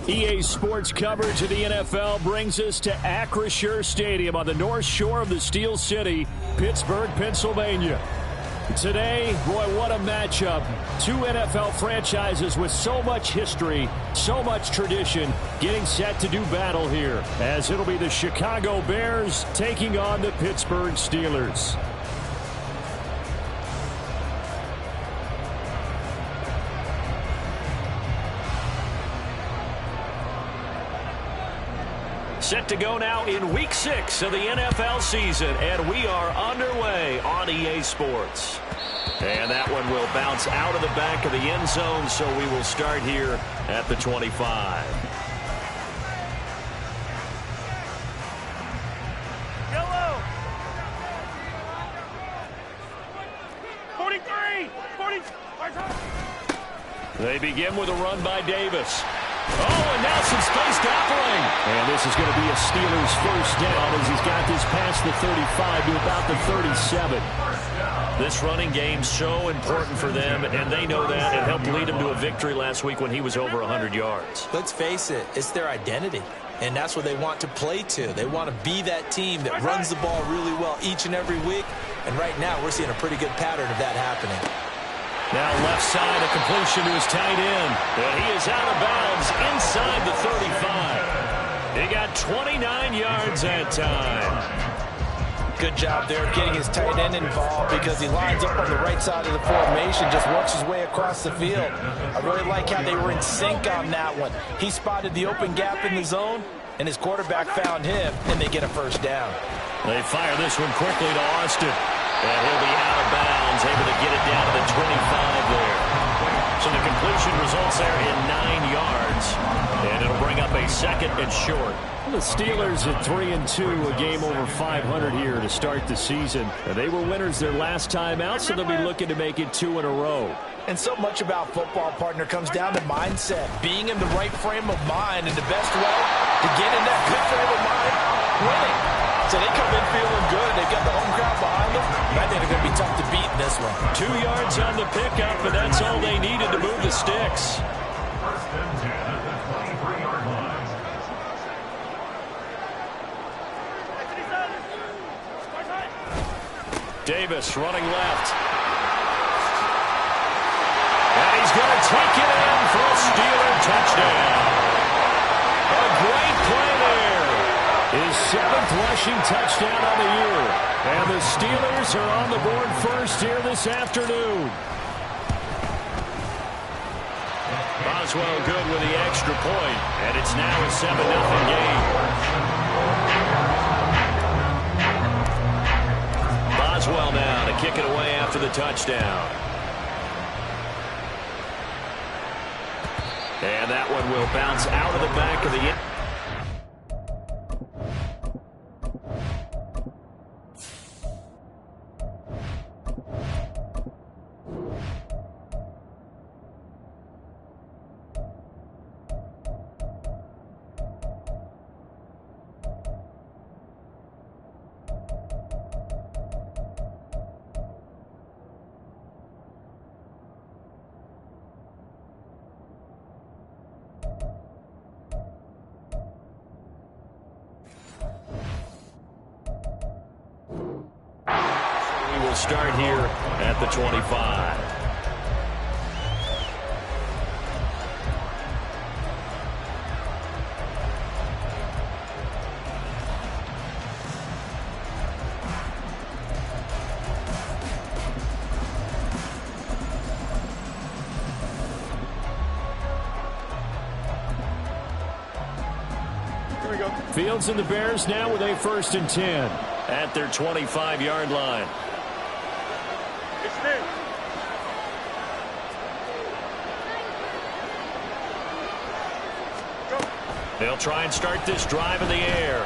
EA Sports coverage of the NFL brings us to Acrisure Stadium on the north shore of the Steel City, Pittsburgh, Pennsylvania. Today, boy, what a matchup. Two NFL franchises with so much history, so much tradition, getting set to do battle here, as it'll be the Chicago Bears taking on the Pittsburgh Steelers. Set to go now in Week 6 of the NFL season, and we are underway on EA Sports. And that one will bounce out of the back of the end zone, so we will start here at the 25. Yellow. 43. 40. They begin with a run by Davis. Oh, and now some space tackling. And this is going to be a Steelers first down as he's got this past the 35 to about the 37. This running game so important for them, and they know that. It helped lead him to a victory last week when he was over 100 yards. Let's face it, it's their identity, and that's what they want to play to. They want to be that team that runs the ball really well each and every week, and right now we're seeing a pretty good pattern of that happening. Now left side, a completion to his tight end. And he is out of bounds inside the 35. He got 29 yards that time. Good job there getting his tight end involved because he lines up on the right side of the formation, just works his way across the field. I really like how they were in sync on that one. He spotted the open gap in the zone, and his quarterback found him, and they get a first down. They fire this one quickly to Austin. And he'll be out of bounds, able to get it down to the 25 there. So the completion results there in 9 yards. And it'll bring up a second and short. The Steelers at 3-2, a game over 500 here to start the season. They were winners their last time out, so they'll be looking to make it 2 in a row. And so much about football, partner, comes down to mindset. Being in the right frame of mind, and the best way to get in that good frame of mind, winning. So they come in feeling good. They've got the home crowd behind them. I think they're going to be tough to beat in this one. 2 yards on the pickup, and that's all they needed to move the sticks. First and 10 at the 23-yard line. Davis running left. And he's going to take it in for a Steeler touchdown. A great play there. His 7th rushing touchdown on the year. And the Steelers are on the board first here this afternoon. Boswell good with the extra point, and it's now a 7-0 game. Boswell now to kick it away after the touchdown. And that one will bounce out of the back of the end. Start here at the 25. Here we go. Fields and the Bears now with a 1st and 10 at their 25-yard line. They'll try and start this drive in the air.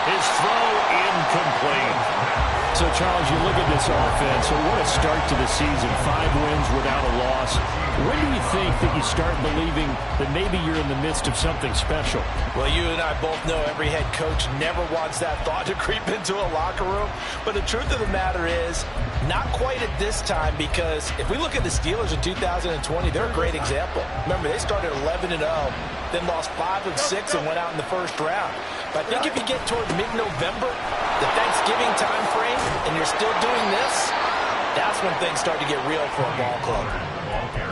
His throw incomplete. So, Charles, you look at this offense, so what a start to the season. 5 wins without a loss. When do you think that you start believing that maybe you're in the midst of something special? Well, you and I both know every head coach never wants that thought to creep into a locker room. But the truth of the matter is, not quite at this time, because if we look at the Steelers in 2020, they're a great example. Remember, they started 11-0, then lost 5 of 6 and went out in the first round. But I think if you get toward mid-November, the Thanksgiving time frame, and you're still doing this, that's when things start to get real for a ball club.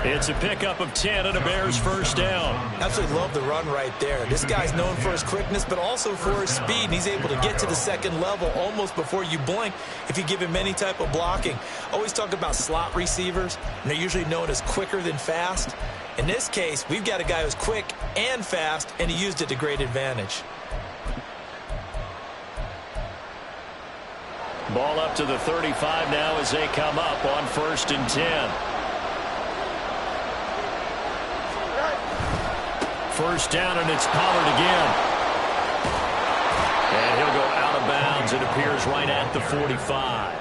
It's a pickup of 10 and a Bears first down. Absolutely love the run right there. This guy's known for his quickness, but also for his speed. And he's able to get to the second level almost before you blink if you give him any type of blocking. Always talk about slot receivers, and they're usually known as quicker than fast. In this case, we've got a guy who's quick and fast, and he used it to great advantage. Ball up to the 35 now as they come up on 1st and 10. First down, and it's Pollard again. And he'll go out of bounds. It appears right at the 45.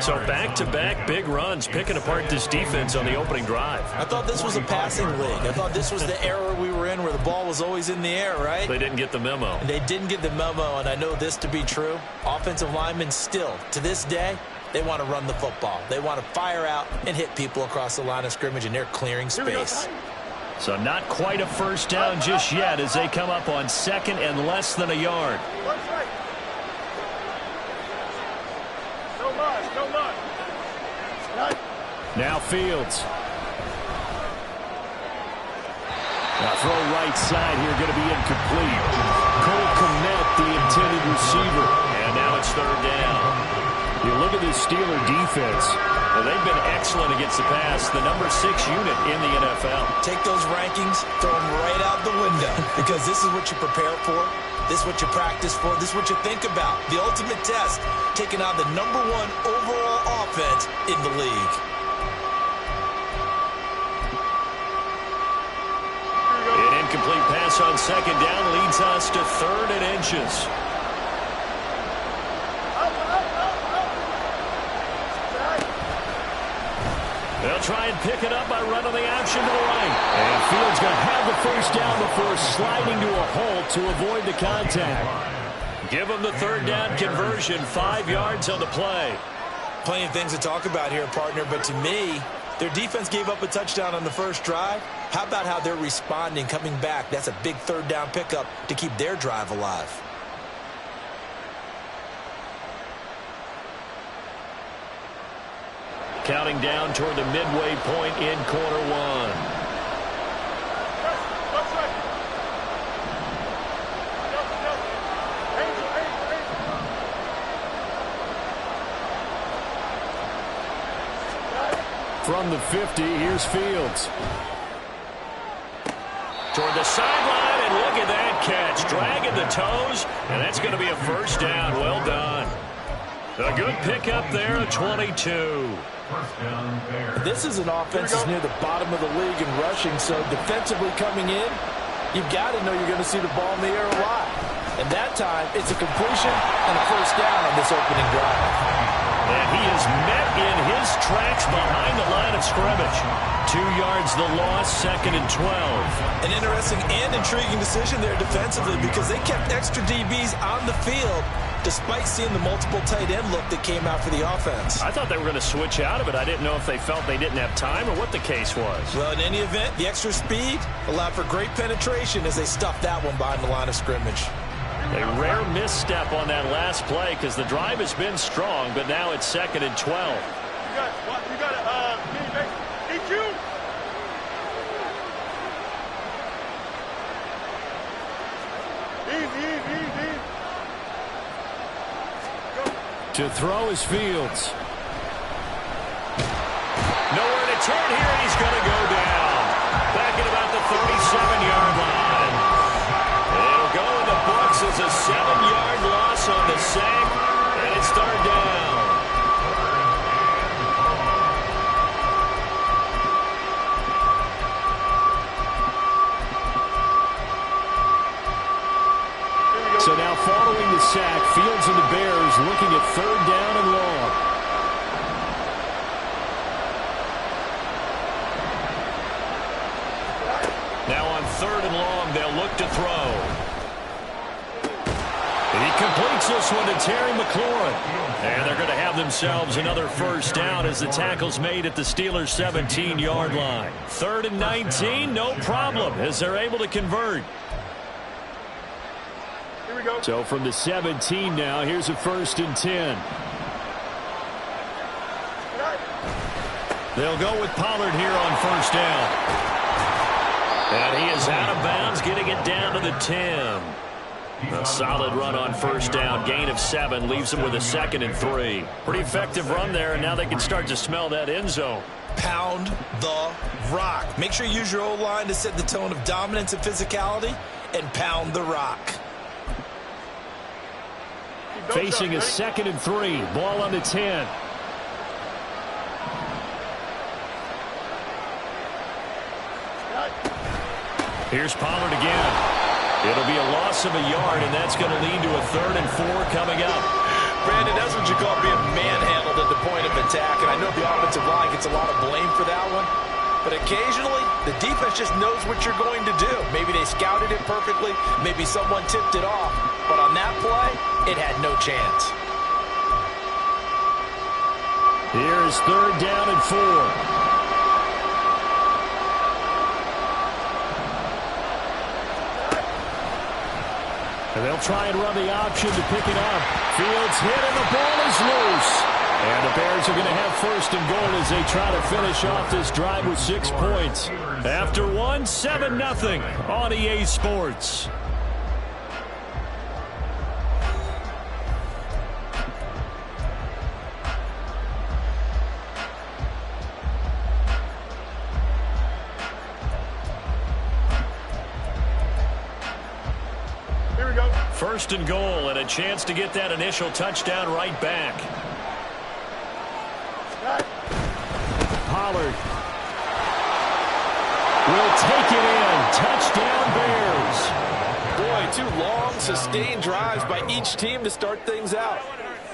So back-to-back big runs, picking apart this defense on the opening drive. I thought this was a passing league. I thought this was the era we were in where the ball was always in the air, right? They didn't get the memo. And they didn't get the memo, and I know this to be true. Offensive linemen still, to this day, they want to run the football. They want to fire out and hit people across the line of scrimmage, and they're clearing space. So not quite a first down just yet as they come up on 2nd and less than a yard. Now Fields. Now throw right side here, going to be incomplete. Cole Kmet, the intended receiver. And now it's 3rd down. You look at this Steeler defense. Well, they've been excellent against the pass, the number 6 unit in the NFL. Take those rankings, throw them right out the window, because this is what you prepare for. This is what you practice for. This is what you think about. The ultimate test, taking out the number 1 overall offense in the league. An incomplete pass on 2nd down leads us to 3rd and inches. They'll try and pick it up by running the option to the right. And Fields going to have the first down before sliding to a hole to avoid the contact. Give them the 3rd down conversion, 5 yards on the play. Plenty of things to talk about here, partner, but to me, their defense gave up a touchdown on the first drive. How about how they're responding, coming back? That's a big 3rd down pickup to keep their drive alive. Counting down toward the midway point in quarter 1. From the 50, here's Fields. Toward the sideline, and look at that catch. Dragging the toes, and that's going to be a first down. Well done. A good pickup there, a 22. This is an offense that's near the bottom of the league in rushing, so defensively coming in, you've got to know you're going to see the ball in the air a lot. And that time, it's a completion and a first down on this opening drive. And he is met in his tracks behind the line of scrimmage. 2 yards the loss, 2nd and 12. An interesting and intriguing decision there defensively, because they kept extra DBs on the field despite seeing the multiple tight end look that came out for the offense. I thought they were going to switch out of it. I didn't know if they felt they didn't have time or what the case was. Well, in any event, the extra speed allowed for great penetration as they stuffed that one behind the line of scrimmage. A rare misstep on that last play because the drive has been strong, but now it's 2nd and 12. You got EQ. Easy. To throw is Fields. Nowhere to turn here, and he's going to go down. Back at about the 37-yard line. It'll go in the books as a 7-yard loss on the sack, and it's 3rd down. So now following the sack, Fields and the Bears looking at 3rd down and long. Now on 3rd and long, they'll look to throw. He completes this one to Terry McLaurin. And they're going to have themselves another 1st down as the tackle's made at the Steelers' 17-yard line. 3rd and 19, no problem, as they're able to convert. Here we go. So from the 17 now, here's a 1st and 10. They'll go with Pollard here on 1st down. And he is out of bounds, getting it down to the 10. A solid run on 1st down, gain of 7, leaves them with a 2nd and 3. Pretty effective run there, and now they can start to smell that end zone. Pound the rock. Make sure you use your O-line to set the tone of dominance and physicality, and pound the rock. Facing a 2nd and 3, ball on the 10. Here's Pollard again. It'll be a loss of a yard, and that's going to lead to a 3rd and 4 coming up. Brandon, that's what you call being manhandled at the point of attack, and I know the offensive line gets a lot of blame for that one, but occasionally the defense just knows what you're going to do. Maybe they scouted it perfectly, maybe someone tipped it off, but on that play, it had no chance. Here's 3rd down and 4. And they'll try and run the option to pick it up. Fields hit and the ball is loose. And the Bears are going to have 1st and goal as they try to finish off this drive with 6 points. After one, 7-0 on EA Sports. Here we go. 1st and goal and a chance to get that initial touchdown right back. Pollard will take it in. Touchdown Bears. Boy, 2 long, sustained drives by each team to start things out.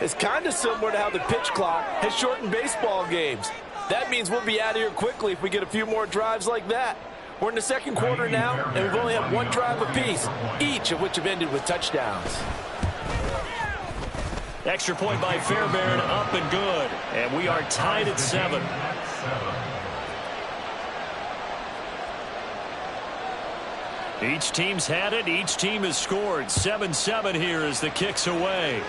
It's kind of similar to how the pitch clock has shortened baseball games. That means we'll be out of here quickly if we get a few more drives like that. We're in the 2nd quarter now, and we've only had 1 drive apiece, each of which have ended with touchdowns. Extra point by Fairbairn, up and good. And we are tied at 7. Each team's had it. Each team has scored. 7-7 here as the kick's away.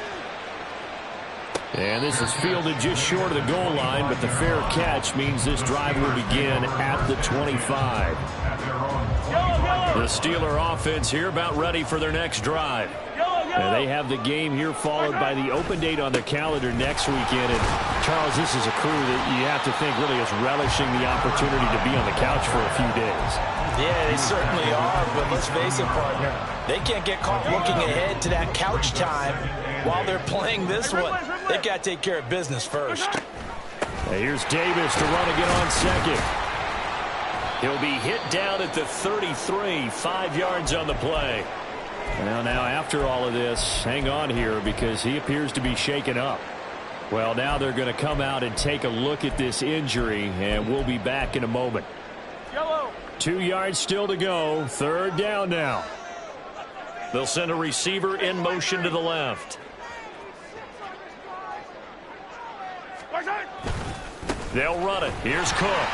And this is fielded just short of the goal line, but the fair catch means this drive will begin at the 25. The Steeler offense here about ready for their next drive. And they have the game here followed by the open date on their calendar next weekend. And Charles, this is a crew that you have to think really is relishing the opportunity to be on the couch for a few days. Yeah, they certainly are, but let's face it, partner. They can't get caught looking ahead to that couch time while they're playing this one. They've got to take care of business first. Here's Davis to run again on 2nd. He'll be hit down at the 33, 5 yards on the play. Well, now after all of this, hang on here because he appears to be shaken up. Well, now they're going to come out and take a look at this injury, and we'll be back in a moment. 2 yards still to go. 3rd down now. They'll send a receiver in motion to the left. They'll run it. Here's Cook.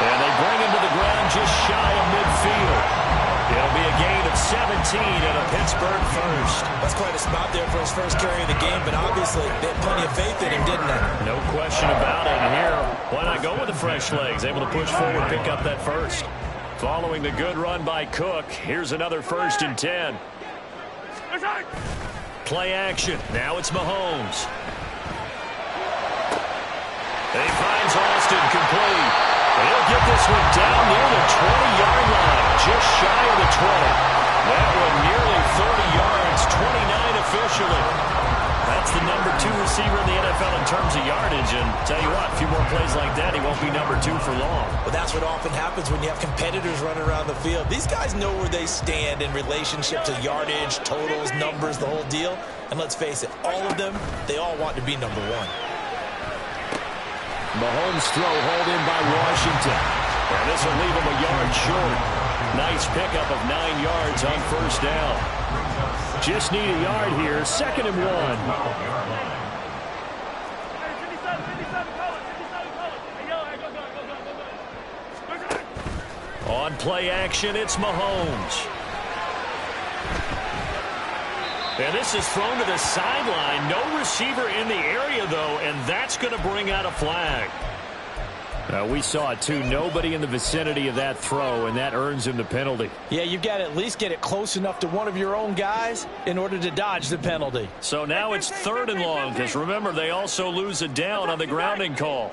And they bring him to the ground just shy of midfield. It'll be a gain of 17 and a Pittsburgh 1st. That's quite a spot there for his first carry of the game, but obviously they had plenty of faith in him, didn't they? No question about it. And here, why not go with the fresh legs? Able to push forward, pick up that 1st. Following the good run by Cook, here's another 1st and 10. Play action. Now it's Mahomes. He finds Austin complete. He'll get this one down near the 20-yard line, just shy of the 20. That one nearly 30 yards, 29 officially. That's the number 2 receiver in the NFL in terms of yardage, and tell you what, a few more plays like that, he won't be number 2 for long. Well, that's what often happens when you have competitors running around the field. These guys know where they stand in relationship to yardage, totals, numbers, the whole deal. And let's face it, all of them, they all want to be number one. Mahomes' throw hauled in by Washington. And this will leave him a yard short. Nice pickup of 9 yards on first down. Just need a yard here, 2nd and 1. On play action, it's Mahomes. And this is thrown to the sideline. No receiver in the area, though, and that's going to bring out a flag. We saw it, too. Nobody in the vicinity of that throw, and that earns him the penalty. Yeah, you've got to at least get it close enough to one of your own guys in order to dodge the penalty. So now it's 3rd and long, because remember, they also lose a down on the grounding call.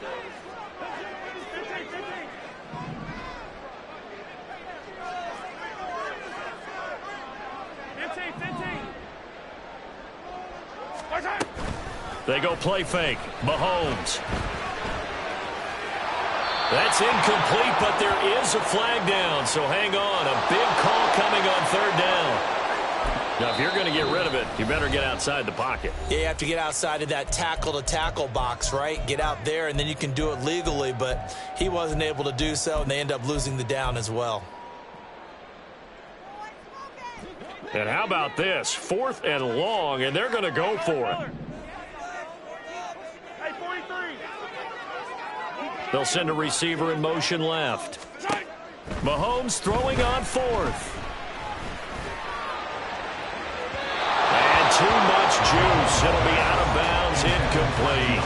They go play fake. Mahomes. That's incomplete, but there is a flag down, so hang on. A big call coming on 3rd down. Now, if you're going to get rid of it, you better get outside the pocket. Yeah, you have to get outside of that tackle-to-tackle box, right? Get out there, and then you can do it legally, but he wasn't able to do so, and they end up losing the down as well. And how about this? 4th and long, and they're going to go for it. They'll send a receiver in motion left. Mahomes throwing on 4th. And too much juice. It'll be out of bounds, incomplete.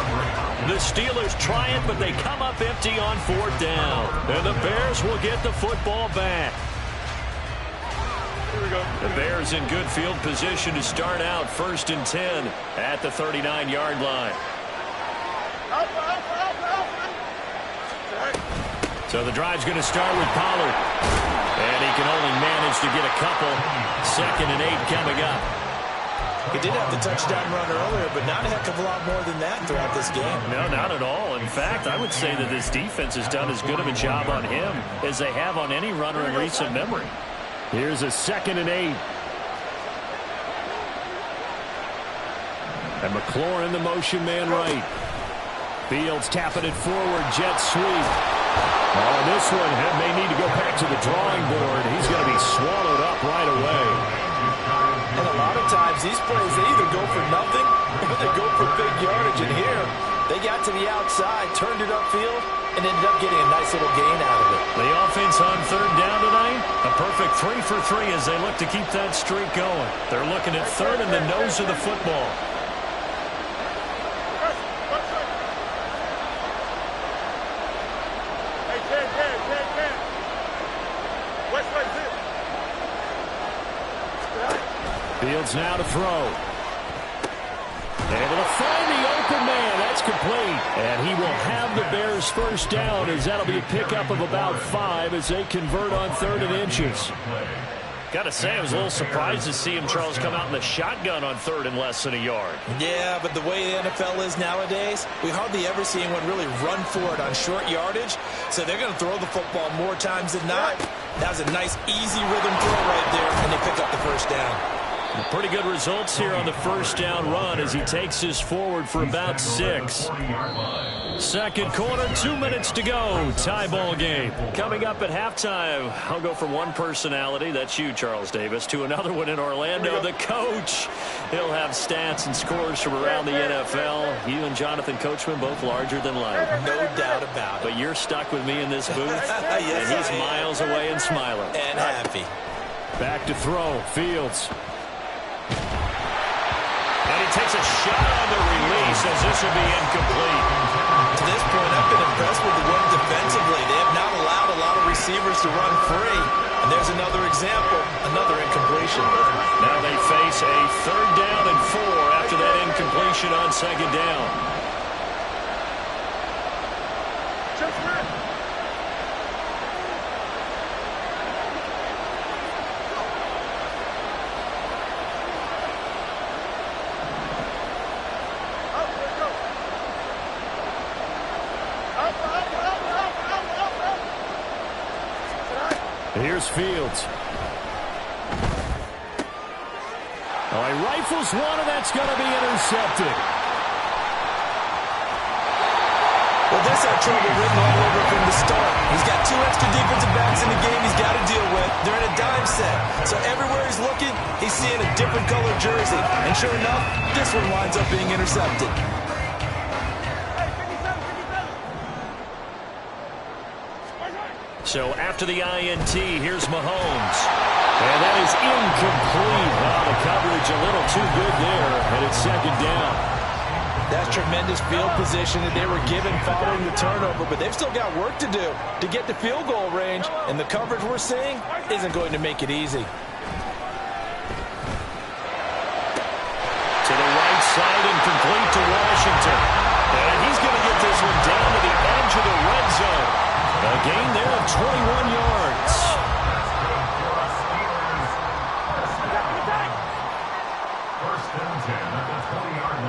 The Steelers try it, but they come up empty on 4th down. And the Bears will get the football back. Here we go. The Bears in good field position to start out 1st and 10 at the 39-yard line. So the drive's going to start with Pollard. And he can only manage to get a couple. 2nd and 8 coming up. He did have the touchdown run earlier, but not a heck of a lot more than that throughout this game. No, not at all. In fact, I would say that this defense has done as good of a job on him as they have on any runner in recent memory. Here's a 2nd and 8. And McLaurin, the motion man right. Fields tapping it forward, jet sweep. Oh, this one may need to go back to the drawing board. He's going to be swallowed up right away. And a lot of times these plays, they either go for nothing or they go for big yardage. And here, they got to the outside, turned it upfield, and ended up getting a nice little gain out of it. The offense on 3rd down tonight, a perfect 3 for 3 as they look to keep that streak going. They're looking at 3rd in the nose of the football. Fields now to throw. Able to find the open man. That's complete. And he will have the Bears 1st down as that'll be a pickup of about 5 as they convert on 3rd and inches. Got to say, I was a little surprised to see him, Charles, come out in the shotgun on 3rd and less than a yard. Yeah, but the way the NFL is nowadays, we hardly ever see anyone really run for it on short yardage. So they're going to throw the football more times than not. That was a nice, easy rhythm throw right there, and they pick up the 1st down. Pretty good results here on the 1st down run as he takes this forward for about 6. 2nd quarter, 2 minutes to go. Tie ball game. Coming up at halftime, I'll go from one personality, that's you, Charles Davis, to another one in Orlando, the coach. He'll have stats and scores from around the NFL. You and Jonathan Coachman both larger than life. No doubt about it. But you're stuck with me in this booth, yes, and he's miles away and smiling. And happy. Back to throw. Fields. And he takes a shot on the release as this will be incomplete. To this point, I've been impressed with the win defensively. They have not allowed a lot of receivers to run free. And there's another example, another incompletion. Now they face a 3rd down and 4 after that incompletion on 2nd down. Here's Fields. Oh, he rifles one, and that's going to be intercepted. Well, this had trouble written all over from the start. He's got 2 extra defensive backs in the game he's got to deal with. They're in a dime set. So everywhere he's looking, he's seeing a different color jersey. And sure enough, this one winds up being intercepted. So after the INT, here's Mahomes. And that is incomplete. Wow, the coverage a little too good there, and it's second down. That's tremendous field position that they were given following the turnover, but they've still got work to do to get to field goal range, and the coverage we're seeing isn't going to make it easy. To the right side and complete to Washington. And he's going to get this one down to the edge of the red zone. A gain there of 21 yards. First and 10 at the 20-yard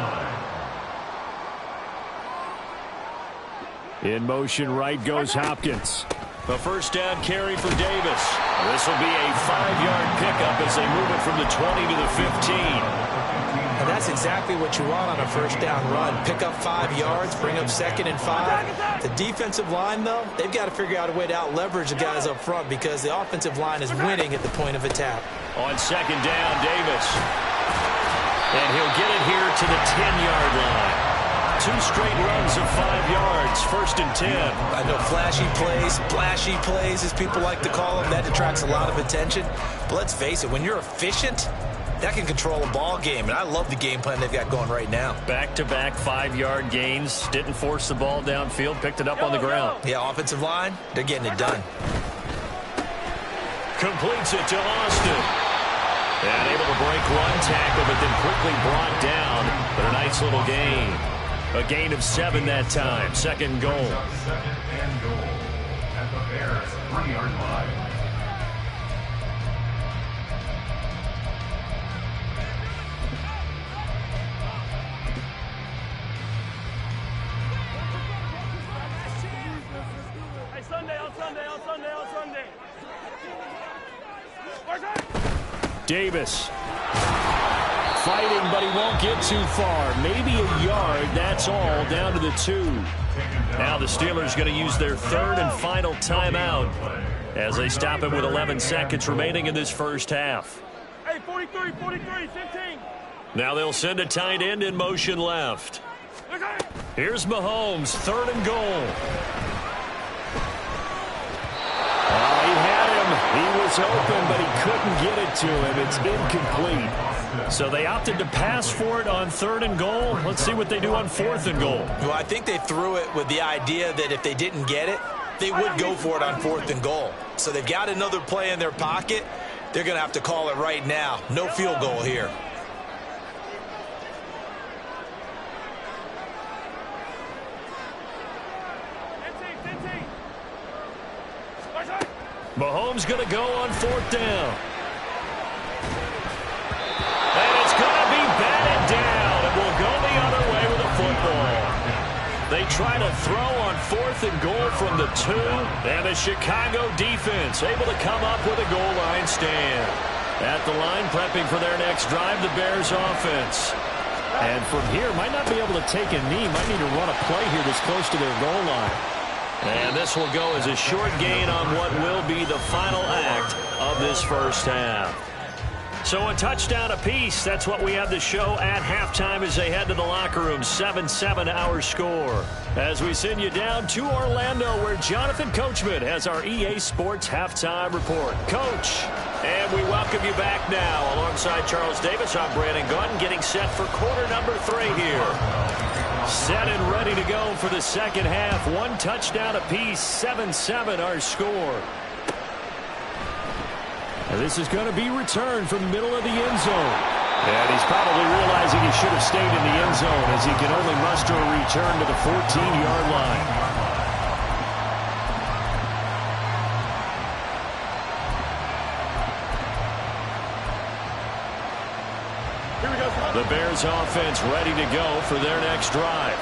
line. In motion right goes Hopkins. A first down carry for Davis. This will be a 5-yard pickup as they move it from the 20 to the 15. And that's exactly what you want on a first down run. Pick up 5 yards, bring up 2nd and 5. The defensive line, though, they've got to figure out a way to out-leverage the guys up front because the offensive line is winning at the point of attack. On second down, Davis. And he'll get it here to the 10-yard line. 2 straight runs of 5 yards, first and 10. I know flashy plays, as people like to call them, that attracts a lot of attention. But let's face it, when you're efficient, that can control a ball game, and I love the game plan they've got going right now. Back-to-back 5-yard gains. Didn't force the ball downfield. Picked it up on the ground. Yeah, offensive line, they're getting it done. Completes it to Austin. And able to break one tackle, but then quickly brought down. But a nice little gain. A gain of 7 that time. Second goal. Second and goal at the Bears' 3-yard line. Davis fighting, but he won't get too far. Maybe a yard, that's all, down to the 2. Now the Steelers going to use their 3rd and final timeout as they stop it with 11 seconds remaining in this first half. Hey, 43, 15. Now they'll send a tight end in motion left. Here's Mahomes, 3rd and goal. He had him. He was open, but he couldn't get it to him. It's incomplete. So they opted to pass for it on 3rd and goal. Let's see what they do on 4th and goal. Well, I think they threw it with the idea that if they didn't get it, they would go for it on 4th and goal. So they've got another play in their pocket. They're going to have to call it right now. No field goal here. Mahomes going to go on 4th down. And it's going to be batted down. It will go the other way with a football. They try to throw on 4th and goal from the 2. And the Chicago defense able to come up with a goal line stand. At the line, prepping for their next drive, the Bears offense. And from here, might not be able to take a knee. Might need to run a play here that's close to their goal line. And this will go as a short gain on what will be the final act of this first half. So a touchdown apiece. That's what we have to show at halftime as they head to the locker room. 7-7 our score. As we send you down to Orlando, where Jonathan Coachman has our EA Sports halftime report. Coach, and we welcome you back now. Alongside Charles Davis, I'm Brandon Gunn, getting set for quarter number 3 here. Set and ready to go for the second half. 1 touchdown apiece, 7-7 our score. And this is going to be returned from the middle of the end zone. And he's probably realizing he should have stayed in the end zone as he can only muster a return to the 14-yard line. The Bears offense ready to go for their next drive.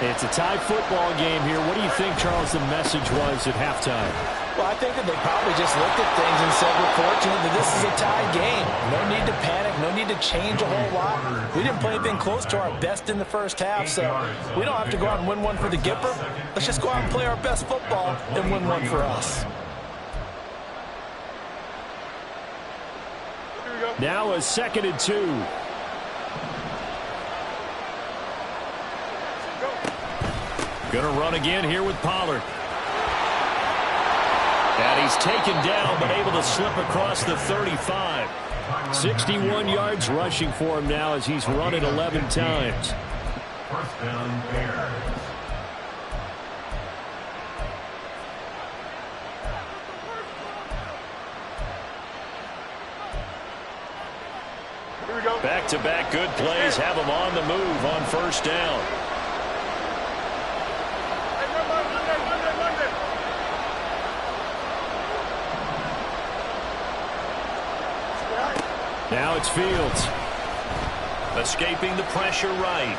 It's a tie football game here. What do you think, Charles, the message was at halftime? Well, I think that they probably just looked at things and said, we're fortunate that this is a tie game. No need to panic. No need to change a whole lot. We didn't play anything close to our best in the first half, so we don't have to go out and win one for the Gipper. Let's just go out and play our best football and win one for us. Now a 2nd and 2. Gonna run again here with Pollard. And he's taken down, but able to slip across the 35. 61 yards rushing for him now as he's run it 11 times. First down, Bears. Back-to-back good plays have him on the move on first down. Now it's Fields. Escaping the pressure right.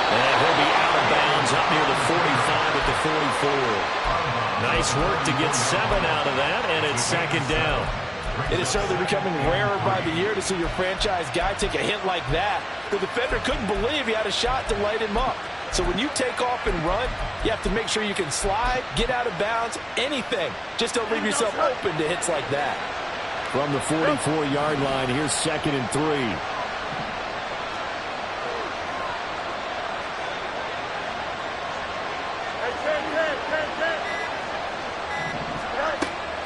And he'll be out of bounds up near the 45 at the 44. Nice work to get 7 out of that, and it's 2nd down. It is certainly becoming rarer by the year to see your franchise guy take a hit like that. The defender couldn't believe he had a shot to light him up. So when you take off and run, you have to make sure you can slide, get out of bounds, anything. Just don't leave yourself open to hits like that. From the 44-yard line, here's 2nd and 3.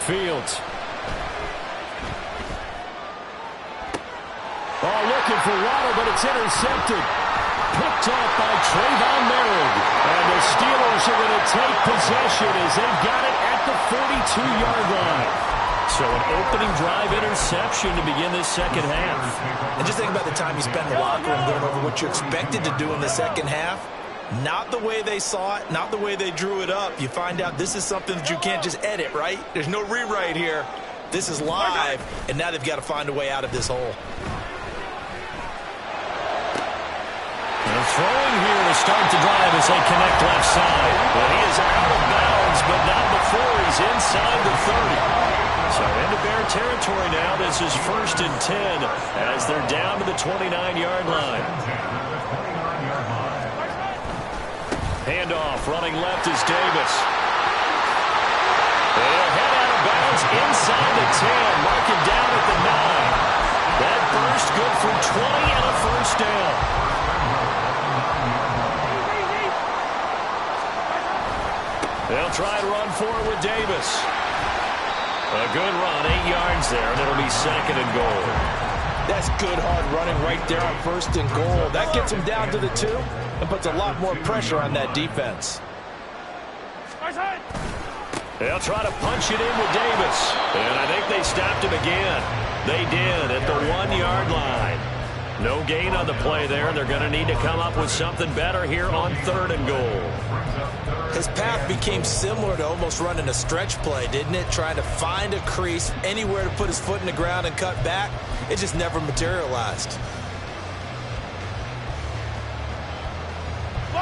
Fields. Oh, looking for Waddle, but it's intercepted. Picked off by Trayvon Merritt. And the Steelers are going to take possession as they've got it at the 42-yard line. So an opening drive interception to begin this second half. And just think about the time you spent in the locker room going over what you expected to do in the second half. Not the way they saw it, not the way they drew it up. You find out this is something that you can't just edit, right? There's no rewrite here. This is live, and now they've got to find a way out of this hole. And throwing here to start the drive as they connect left side. But he is out of bounds, but not before he's inside the 30. So into Bear territory now. This is 1st and 10 as they're down to the 29-yard line. Handoff running left is Davis. They'll head out of bounds inside the 10. Mark it down at the 9. That burst good for 20 and a first down. They'll try to run forward with Davis. A good run, 8 yards there, and it'll be 2nd and goal. That's good hard running right there on 1st and goal. That gets him down to the 2 and puts a lot more pressure on that defense. They'll try to punch it in with Davis. And I think they stopped him again. They did at the 1-yard line. No gain on the play there. They're going to need to come up with something better here on 3rd and goal. His path became similar to almost running a stretch play, didn't it? Trying to find a crease, anywhere to put his foot in the ground and cut back. It just never materialized.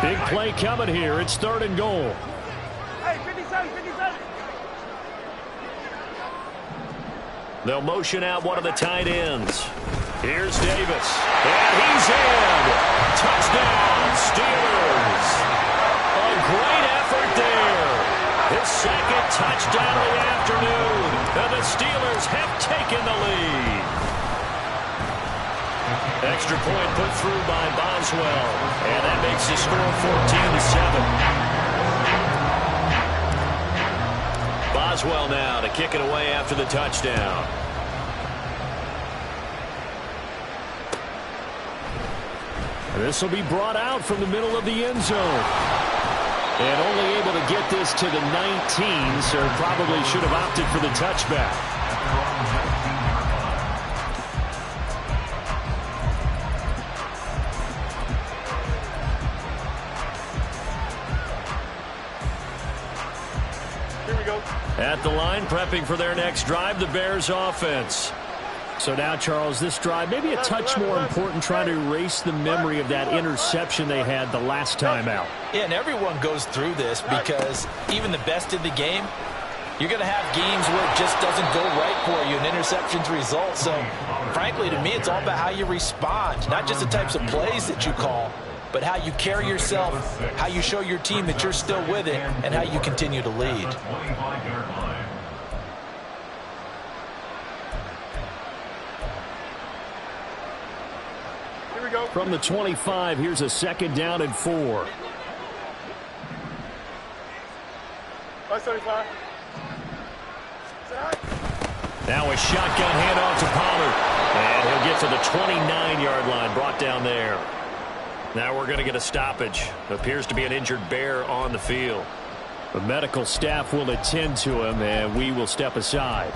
Big play coming here. It's 3rd and goal. Hey, 57, 57. They'll motion out one of the tight ends. Here's Davis. And he's in. Touchdown, Steelers. A great effort there. His 2nd touchdown of the afternoon. And the Steelers have taken the lead. Extra point put through by Boswell. And that makes the score 14-7. Boswell now to kick it away after the touchdown. This will be brought out from the middle of the end zone. And only able to get this to the 19, so probably should have opted for the touchback. Here we go. At the line, prepping for their next drive, the Bears offense. So now, Charles, this drive maybe a touch more important, trying to erase the memory of that interception they had the last time out. Yeah, and everyone goes through this because even the best in the game, you're going to have games where it just doesn't go right for you and interceptions result. So, frankly, to me, it's all about how you respond, not just the types of plays that you call, but how you carry yourself, how you show your team that you're still with it, and how you continue to lead. From the 25, here's a 2nd down and 4. Now a shotgun handoff to Pollard. And he'll get to the 29-yard line, brought down there. Now we're going to get a stoppage. Appears to be an injured Bear on the field. The medical staff will attend to him, and we will step aside.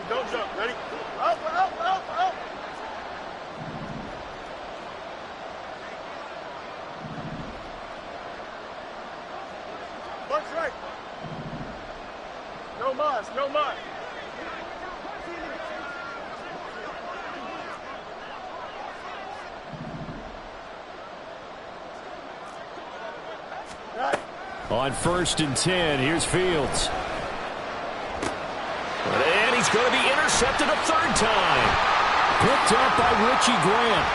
Don't jump. Ready? Up, up, up, up. Mark's right. No mas, no mas. Right. On 1st and 10, here's Fields. And he's going to be intercepted a 3rd time. Picked up by Richie Grant.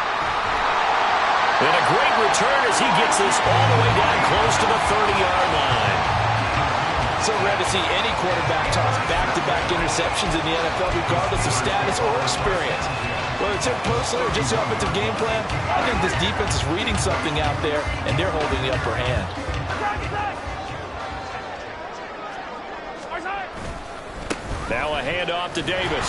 And a great return as he gets this all the way down close to the 30-yard line. So rare to see any quarterback toss back-to-back interceptions in the NFL, regardless of status or experience. Whether it's him personally or just the offensive game plan, I think this defense is reading something out there, and they're holding the upper hand. Now a handoff to Davis.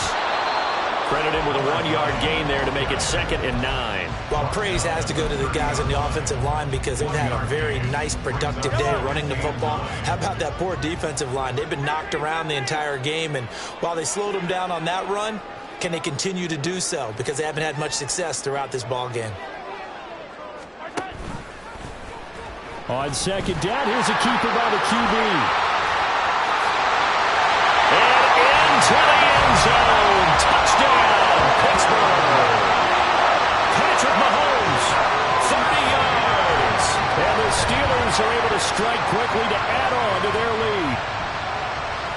Credit him with a 1-yard gain there to make it 2nd and 9. Well, praise has to go to the guys on the offensive line because they've had a very nice, productive day running the football. How about that poor defensive line? They've been knocked around the entire game, and while they slowed them down on that run, can they continue to do so? Because they haven't had much success throughout this ball game. On 2nd down, here's a keeper by the QB. To the end zone. Touchdown, Pittsburgh. Patrick Mahomes, 30 yards. And the Steelers are able to strike quickly to add on to their lead.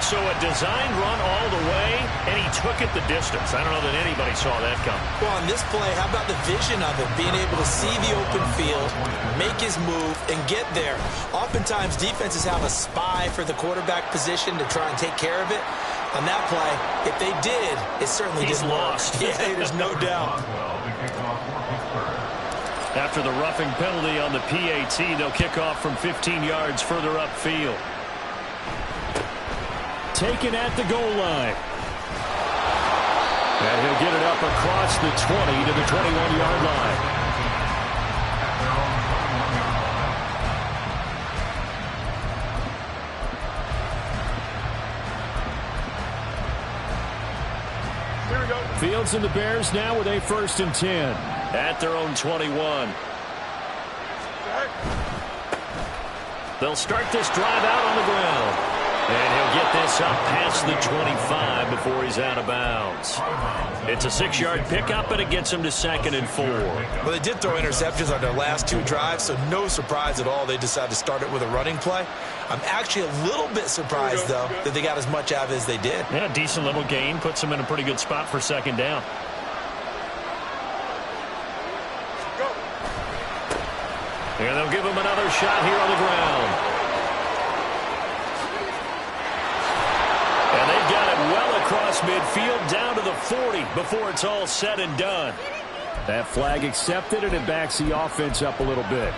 So a designed run all the way, and he took it the distance. I don't know that anybody saw that coming. Well, on this play, how about the vision of it? Being able to see the open field, make his move, and get there. Oftentimes, defenses have a spy for the quarterback position to try and take care of it. On that play, if they did, it certainly He's didn't lost. work. Yeah, there's no doubt. After the roughing penalty on the PAT, they'll kick off from 15 yards further upfield. Taken at the goal line. And he'll get it up across the 20 to the 21-yard line. Fields and the Bears now with a 1st and 10 at their own 21. They'll start this drive out on the ground. And he'll get this up past the 25 before he's out of bounds. It's a 6-yard pickup, and it gets him to 2nd and 4. Well, they did throw interceptions on their last 2 drives, so no surprise at all they decided to start it with a running play. I'm actually a little bit surprised, though, that they got as much out of it as they did. Yeah, decent little gain. Puts them in a pretty good spot for 2nd down. And they'll give him another shot here on the ground. And they've got it well across midfield down to the 40 before it's all said and done. That flag accepted, and it backs the offense up a little bit.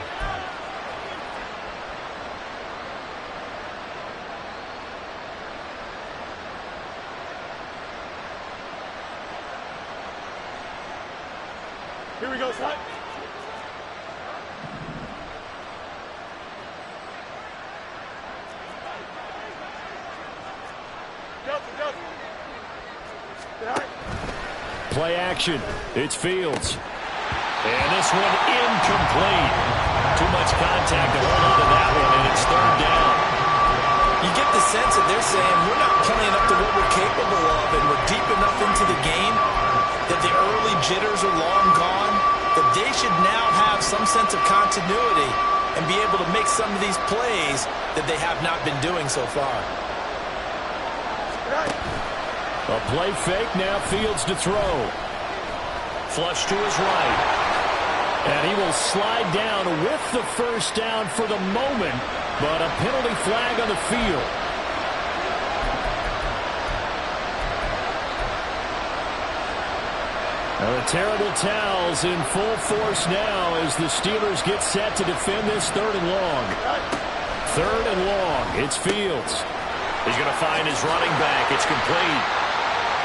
Here we go, son. Play action. It's Fields. And this one incomplete. Too much contact to hold on to that one, and it's 3rd down. You get the sense that they're saying, we're not playing up enough into the game that the early jitters are long gone, that they should now have some sense of continuity and be able to make some of these plays that they have not been doing so far. A play fake, now Fields to throw. Flush to his right. And he will slide down with the first down for the moment, but a penalty flag on the field. Now the terrible towels in full force now as the Steelers get set to defend this 3rd and long. 3rd and long. It's Fields. He's going to find his running back. It's complete.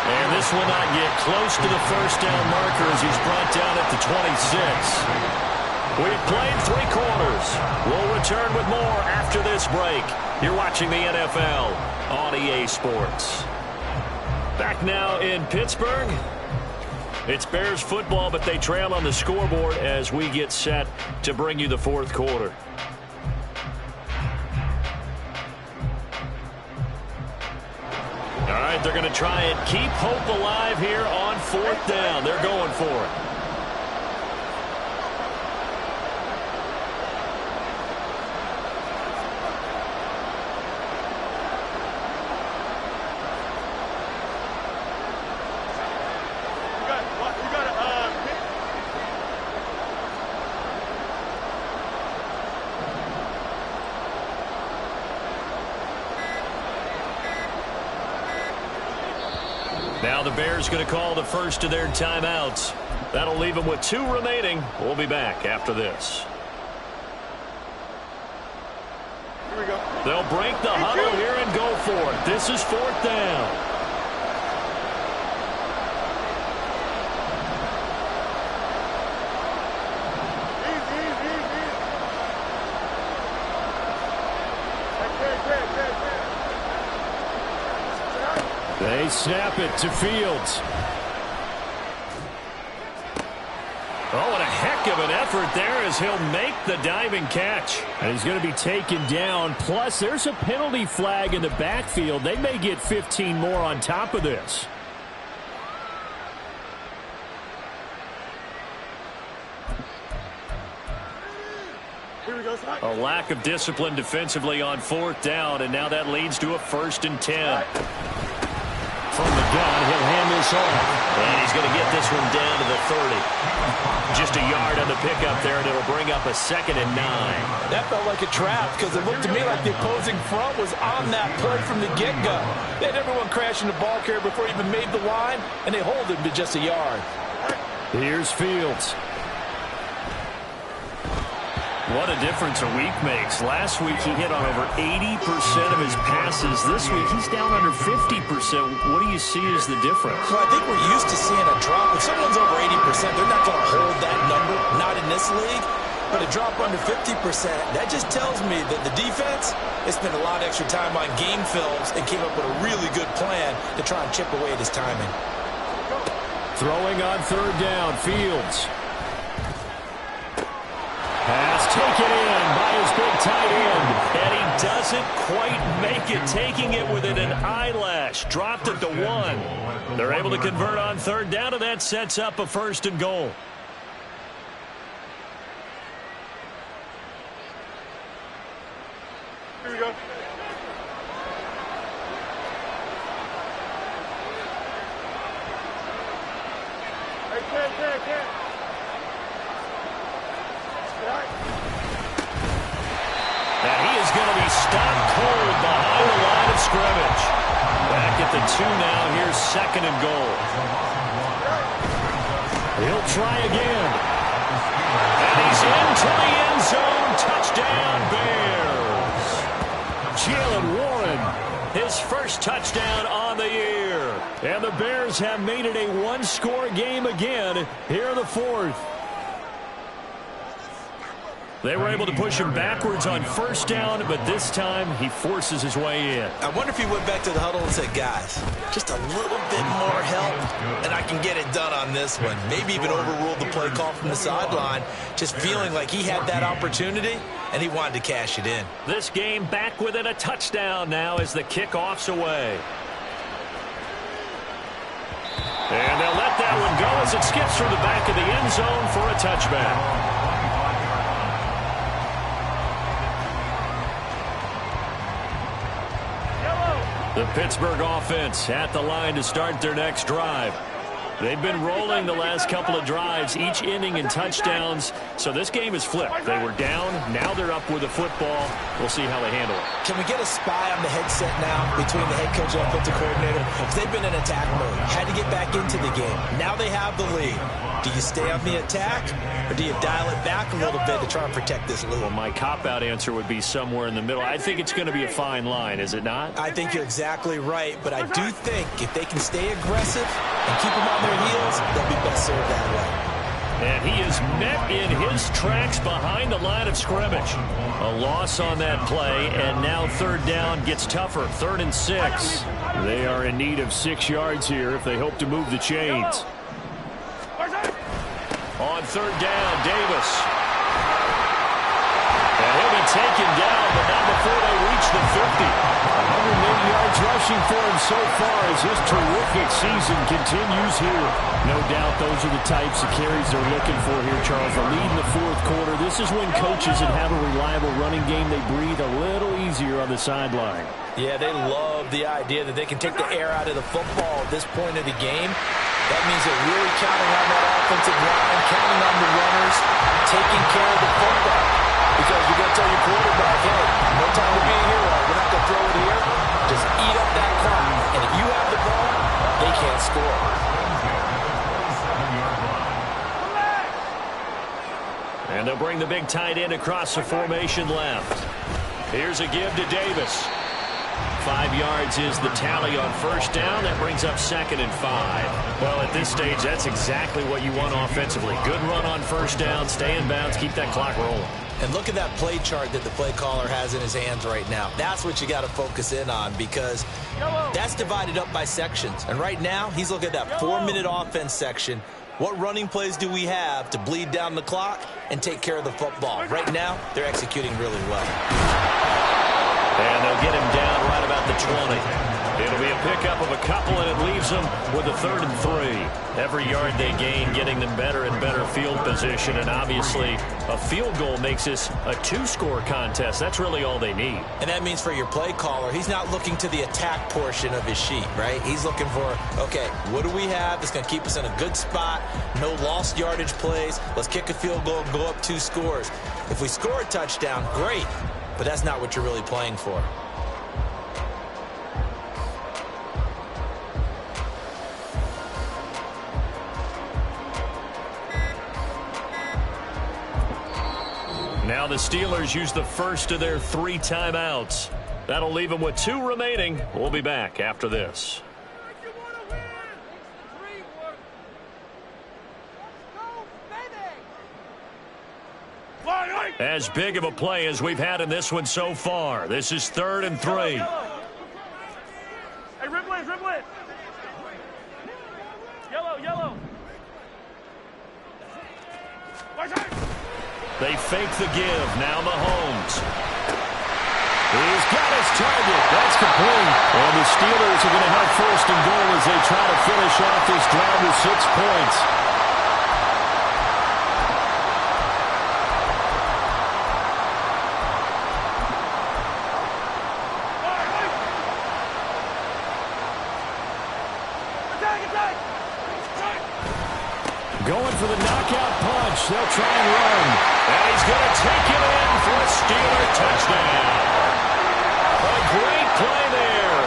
And this will not get close to the first down marker as he's brought down at the 26. We've played 3 quarters. We'll return with more after this break. You're watching the NFL on EA Sports. Back now in Pittsburgh. It's Bears football, but they trail on the scoreboard as we get set to bring you the 4th quarter. All right, they're going to try and keep hope alive here on 4th down. They're going for it. Now the Bears going to call the first of their timeouts. That'll leave them with 2 remaining. We'll be back after this. Here we go. They'll break the huddle here and go for it. This is 4th down. They snap it to Fields. Oh, what a heck of an effort there as he'll make the diving catch. And he's going to be taken down. Plus, there's a penalty flag in the backfield. They may get 15 more on top of this. Here we go, son. A lack of discipline defensively on 4th down, and now that leads to a 1st and 10. From the gun, he'll hand this off. And he's going to get this one down to the 30. Just a yard on the pickup there, and it'll bring up a 2nd and 9. That felt like a trap because it looked to me like the opposing front was on that play from the get-go. They had everyone crashing the ball carrier before he even made the line, and they hold him to just a yard. Here's Fields. What a difference a week makes. Last week he hit on over 80% of his passes. This week he's down under 50%. What do you see as the difference? Well, I think we're used to seeing a drop. If someone's over 80%, they're not going to hold that number, not in this league. But a drop under 50%, that just tells me that the defense has spent a lot of extra time on game films and came up with a really good plan to try and chip away at his timing. Throwing on 3rd down, Fields. Pass taken in by his big tight end, and he doesn't quite make it, taking it within an eyelash. Dropped it to 1. They're able to convert on 3rd down, and that sets up a 1st and goal. Here we go. Hey, Ken. And he is going to be stopped cold behind the line of scrimmage. Back at the 2 now. Here's 2nd and goal. He'll try again. And he's into the end zone. Touchdown, Bears. Jalen Warren, his first touchdown on the year. And the Bears have made it a 1-score game again here in the 4th. They were able to push him backwards on 1st down, but this time he forces his way in. I wonder if he went back to the huddle and said, guys, just a little bit more help, and I can get it done on this one. Maybe even overruled the play call from the sideline, just feeling like he had that opportunity, and he wanted to cash it in. This game back within a touchdown now as the kickoff's away. And they'll let that one go as it skips through the back of the end zone for a touchback. The Pittsburgh offense at the line to start their next drive. They've been rolling the last couple of drives, each inning in touchdowns. So this game is flipped. They were down. Now they're up with the football. We'll see how they handle it. Can we get a spy on the headset now between the head coach and offensive coordinator? Because they've been in attack mode. Had to get back into the game. Now they have the lead. Do you stay on the attack, or do you dial it back a little bit to try and protect this lead? Well, my cop-out answer would be somewhere in the middle. I think it's going to be a fine line, is it not? I think you're exactly right, but I do think if they can stay aggressive and keep them on their heels, they'll be best served that way. And he is met in his tracks behind the line of scrimmage. A loss on that play, and now third down gets tougher. 3rd and 6. They are in need of 6 yards here if they hope to move the chains. On 3rd down, Davis. And he'll be taken down, but not before they reach the 50. 180 yards rushing for him so far as his terrific season continues here. No doubt those are the types of carries they're looking for here, Charles. The lead in the 4th quarter. This is when coaches that have a reliable running game, they breathe a little easier on the sideline. Yeah, they love the idea that they can take the air out of the football at this point of the game. That means they're really counting on that offensive line, counting on the runners, taking care of the football. Because you're going to tell your quarterback, hey, no time to be a hero. We're not going to throw it here. Just eat up that clock. And if you have the ball, they can't score. And they'll bring the big tight end across the formation left. Here's a give to Davis. 5 yards is the tally on 1st down. That brings up 2nd and 5. Well, at this stage, that's exactly what you want offensively. Good run on 1st down, stay in bounds, keep that clock rolling. And look at that play chart that the play caller has in his hands right now. That's what you got to focus in on, because that's divided up by sections. And right now, he's looking at that 4-minute offense section. What running plays do we have to bleed down the clock and take care of the football? Right now, they're executing really well. And they'll get him down right about the 20. It'll be a pickup of a couple, and it leaves them with a 3rd and 3. Every yard they gain, getting them better and better field position. And obviously, a field goal makes this a 2-score contest. That's really all they need. And that means for your play caller, he's not looking to the attack portion of his sheet, right? He's looking for, okay, what do we have that's going to keep us in a good spot? No lost yardage plays. Let's kick a field goal and go up 2 scores. If we score a touchdown, great. But that's not what you're really playing for. Now the Steelers use the first of their 3 timeouts. That'll leave them with 2 remaining. We'll be back after this. As big of a play as we've had in this one so far. This is 3rd and 3. Hey, dribble it, dribble it. Yellow, yellow. They fake the give. Now Mahomes. He's got his target. That's complete. And the Steelers are going to have 1st and goal as they try to finish off this drive with 6 points. Going for the knockout punch. They'll try and run. And he's going to take it in for a Steeler touchdown. A great play there.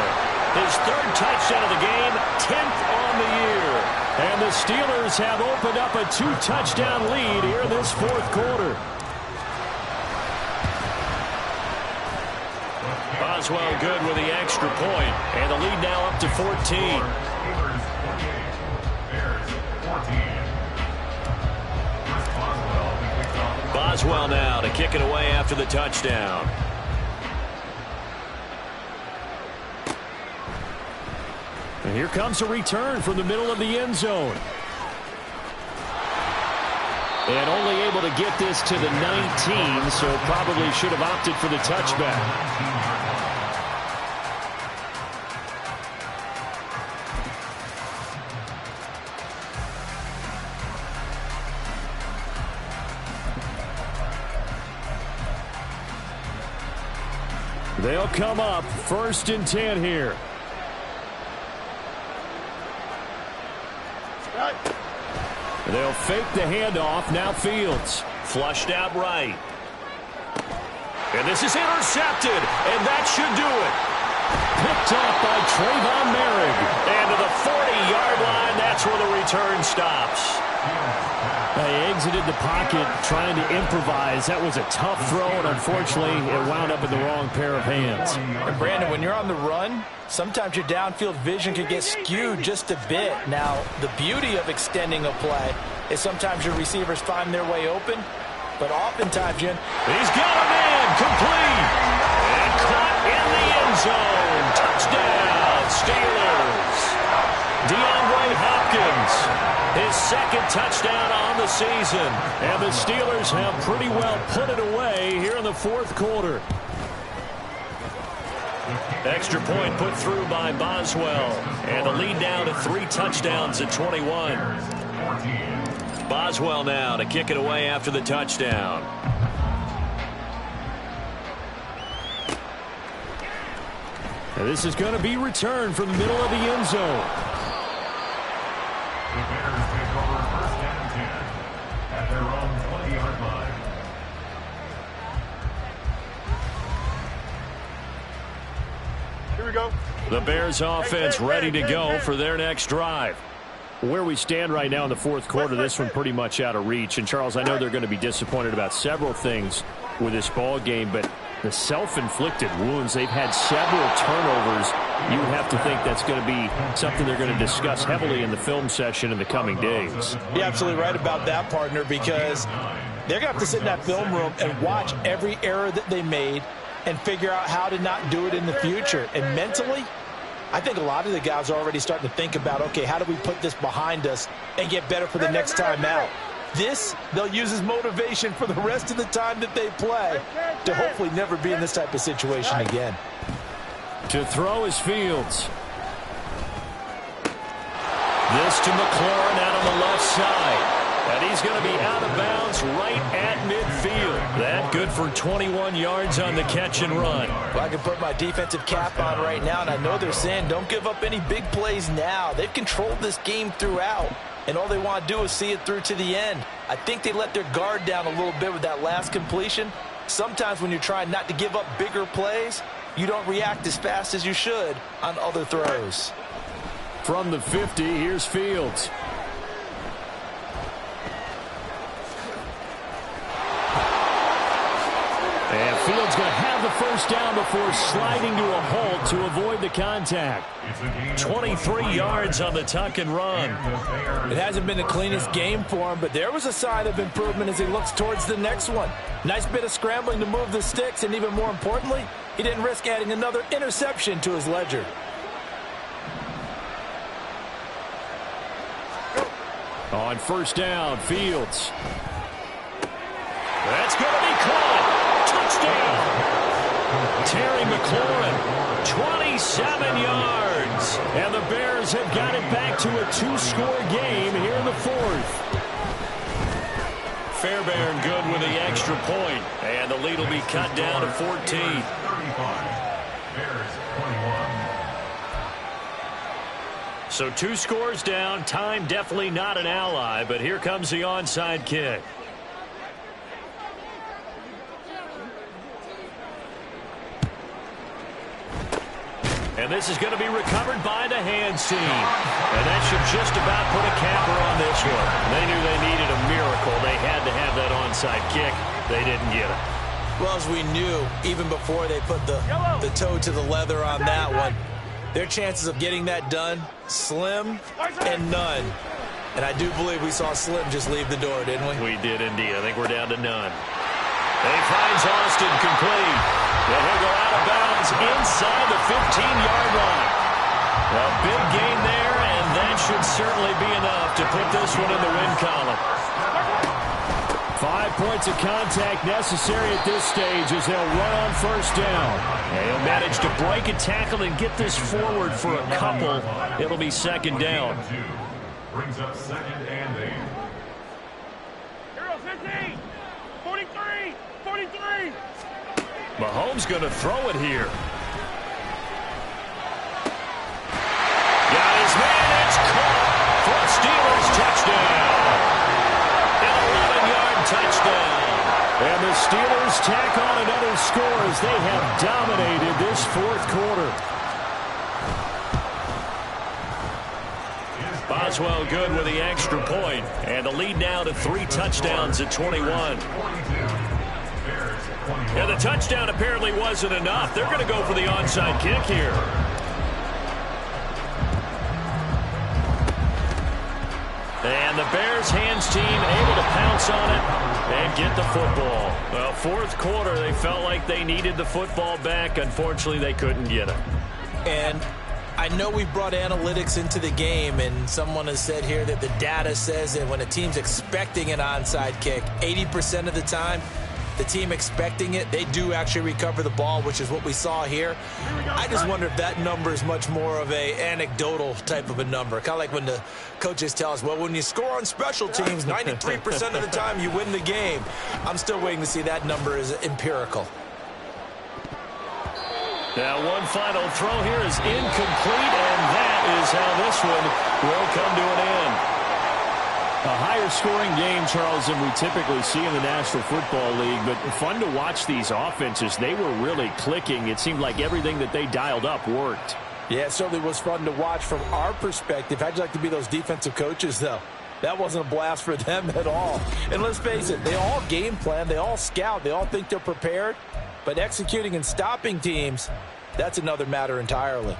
His 3rd touchdown of the game, 10th on the year. And the Steelers have opened up a 2-touchdown lead here in this 4th quarter. Boswell good with the extra point. And the lead now up to 14. Boswell now to kick it away after the touchdown. And here comes a return from the middle of the end zone. And only able to get this to the 19, so probably should have opted for the touchback. They'll come up 1st and 10 here. They'll fake the handoff. Now Fields. Flushed out right. And this is intercepted, and that should do it. Picked off by Trayvon Merrick. And to the 40-yard line, that's where the return stops. They exited the pocket trying to improvise. That was a tough throw, and unfortunately, it wound up in the wrong pair of hands. And Brandon, when you're on the run, sometimes your downfield vision can get skewed just a bit. Now, the beauty of extending a play is sometimes your receivers find their way open, but oftentimes, he's got a man complete. And caught in the end zone. Touchdown, Steelers. DeAndre Hopkins, his 2nd touchdown on the season. And the Steelers have pretty well put it away here in the 4th quarter. Extra point put through by Boswell. And the lead now to 3 touchdowns at 21. Boswell now to kick it away after the touchdown. And this is going to be returned from the middle of the end zone. The Bears take over 1st and 10 at their own 20-yard line. Here we go. The Bears offense ready to go for their next drive. Where we stand right now in the 4th quarter, this one pretty much out of reach. And, Charles, I know they're going to be disappointed about several things with this ball game, but the self-inflicted wounds, they've had several turnovers. You have to think that's going to be something they're going to discuss heavily in the film session in the coming days. You're absolutely right about that, partner, because they're going to have to sit in that film room and watch every error that they made and figure out how to not do it in the future. And mentally, I think a lot of the guys are already starting to think about, okay, how do we put this behind us and get better for the next time out? This, they'll use as motivation for the rest of the time that they play to hopefully never be in this type of situation again. To throw is Fields. This to McLaurin out on the left side. And he's going to be out of bounds right at midfield. That good for 21 yards on the catch and run. Well, I can put my defensive cap on right now, and I know they're saying don't give up any big plays now. They've controlled this game throughout, and all they want to do is see it through to the end. I think they let their guard down a little bit with that last completion. Sometimes when you're trying not to give up bigger plays, you don't react as fast as you should on other throws. From the 50, here's Fields. And Fields going to have the first down before sliding to a halt to avoid the contact. 23 yards on the tuck and run. It hasn't been the cleanest game for him, but there was a sign of improvement as he looks towards the next one. Nice bit of scrambling to move the sticks, and even more importantly, he didn't risk adding another interception to his ledger. On first down, Fields. That's going to be caught. Touchdown. Terry McLaurin, 27 yards. And the Bears have got it back to a 2-score game here in the 4th. Fairbairn good with the extra point. And the lead will be cut down to 14. 35. Bears 21. So 2 scores down. Time definitely not an ally, but here comes the onside kick. And this is going to be recovered by the hands team. And that should just about put a capper on this one. They knew they needed a miracle. They had to have that onside kick. They didn't get it. Well, as we knew, even before they put the toe to the leather on that one, their chances of getting that done, slim and none. And I do believe we saw Slim just leave the door, didn't we? We did indeed. I think we're down to none. He finds Austin complete. But he'll go out of bounds inside the 15-yard line. A big gain there, and that should certainly be enough to put this one in the win column. 5 points of contact necessary at this stage as they'll run on first down. And he'll manage to break a tackle and get this forward for a couple. It'll be second down. Brings up 2nd and 8. Hero 15, 43, 43. Mahomes going to throw it here. Got his man. It's caught for a Steelers touchdown. An 11-yard touchdown. And the Steelers tack on another score as they have dominated this fourth quarter. Boswell good with the extra point. And the lead now to 3 touchdowns at 21. Yeah, the touchdown apparently wasn't enough. They're going to go for the onside kick here. And the Bears hands team able to pounce on it and get the football. Well, fourth quarter, they felt like they needed the football back. Unfortunately, they couldn't get it. And I know we brought analytics into the game, and someone has said here that the data says that when a team's expecting an onside kick, 80% of the time, the team expecting it, they do actually recover the ball, which is what we saw here. I just wonder if that number is much more of a anecdotal type of a number. Kind of like when the coaches tell us, well, when you score on special teams, 93% of the time you win the game. I'm still waiting to see that number is empirical. Now one final throw here is incomplete, and that is how this one will come to an end. A higher scoring game, Charles, than we typically see in the National Football League, but fun to watch these offenses. They were really clicking. It seemed like everything that they dialed up worked. Yeah, it certainly was fun to watch from our perspective. How'd you like to be those defensive coaches, though? That wasn't a blast for them at all. And let's face it, they all game plan, they all scout, they all think they're prepared. But executing and stopping teams, that's another matter entirely.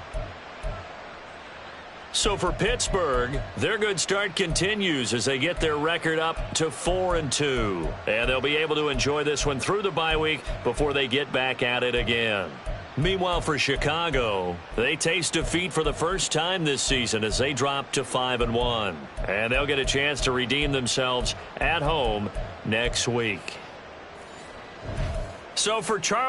So for Pittsburgh, their good start continues as they get their record up to 4-2. And they'll be able to enjoy this one through the bye week before they get back at it again. Meanwhile, for Chicago, they taste defeat for the first time this season as they drop to 5-1. And they'll get a chance to redeem themselves at home next week. So for Charles